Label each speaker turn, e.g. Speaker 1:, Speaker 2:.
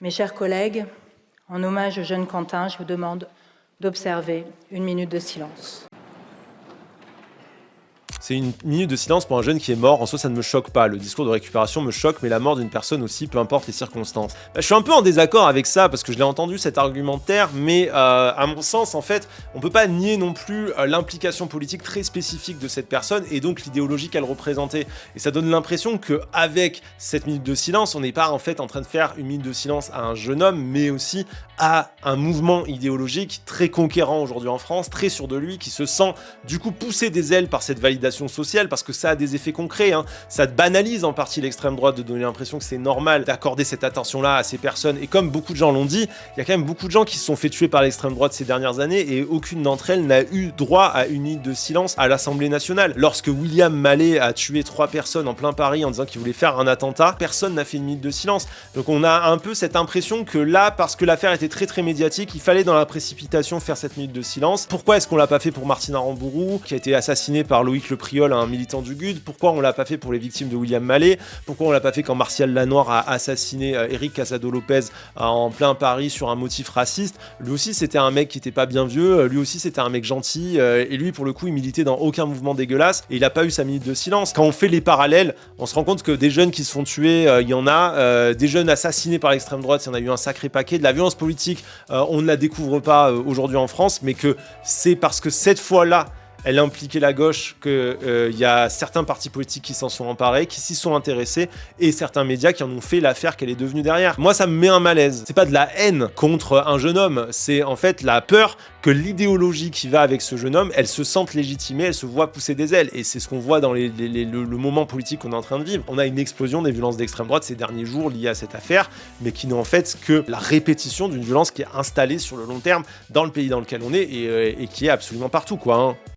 Speaker 1: Mes chers collègues, en hommage au jeune Quentin, je vous demande d'observer une minute de silence.
Speaker 2: C'est une minute de silence pour un jeune qui est mort. En soi, ça ne me choque pas. Le discours de récupération me choque, mais la mort d'une personne aussi, peu importe les circonstances. Je suis un peu en désaccord avec ça, parce que je l'ai entendu cet argumentaire, mais à mon sens, en fait, on peut pas nier non plus l'implication politique très spécifique de cette personne, et donc l'idéologie qu'elle représentait. Et ça donne l'impression qu'avec cette minute de silence, on n'est pas en fait en train de faire une minute de silence à un jeune homme, mais aussi à un mouvement idéologique très conquérant aujourd'hui en France, très sûr de lui, qui se sent du coup poussé des ailes par cette validation sociale, parce que ça a des effets concrets, hein. Ça banalise en partie l'extrême droite de donner l'impression que c'est normal d'accorder cette attention-là à ces personnes, et comme beaucoup de gens l'ont dit, il y a quand même beaucoup de gens qui se sont fait tuer par l'extrême droite ces dernières années, et aucune d'entre elles n'a eu droit à une minute de silence à l'Assemblée nationale. Lorsque William Mallet a tué 3 personnes en plein Paris en disant qu'il voulait faire un attentat, personne n'a fait une minute de silence. Donc on a un peu cette impression que là, parce que l'affaire était très très médiatique, il fallait dans la précipitation faire cette minute de silence. Pourquoi est-ce qu'on l'a pas fait pour Martine Aramburu, qui a été assassinée par Loïc Le Priol, un militant du GUD? Pourquoi on l'a pas fait pour les victimes de William Mallet? Pourquoi on l'a pas fait quand Martial Lanoir a assassiné Eric Casado-Lopez en plein Paris sur un motif raciste? Lui aussi c'était un mec qui était pas bien vieux, lui aussi c'était un mec gentil, et lui pour le coup il militait dans aucun mouvement dégueulasse, et il a pas eu sa minute de silence. Quand on fait les parallèles, on se rend compte que des jeunes qui se font tuer, il y en a, des jeunes assassinés par l'extrême droite, il y en a eu un sacré paquet. De la violence politique, on ne la découvre pas aujourd'hui en France, mais que c'est parce que cette fois-là elle impliquait la gauche, qu'il y a certains partis politiques qui s'en sont emparés, qui s'y sont intéressés, et certains médias qui en ont fait l'affaire qu'elle est devenue derrière. Moi, ça me met un malaise. C'est pas de la haine contre un jeune homme, c'est en fait la peur que l'idéologie qui va avec ce jeune homme, elle se sente légitimée, elle se voit pousser des ailes. Et c'est ce qu'on voit dans le moment politique qu'on est en train de vivre. On a une explosion des violences d'extrême droite ces derniers jours liées à cette affaire, mais qui n'est en fait que la répétition d'une violence qui est installée sur le long terme dans le pays dans lequel on est, et qui est absolument partout, quoi, hein.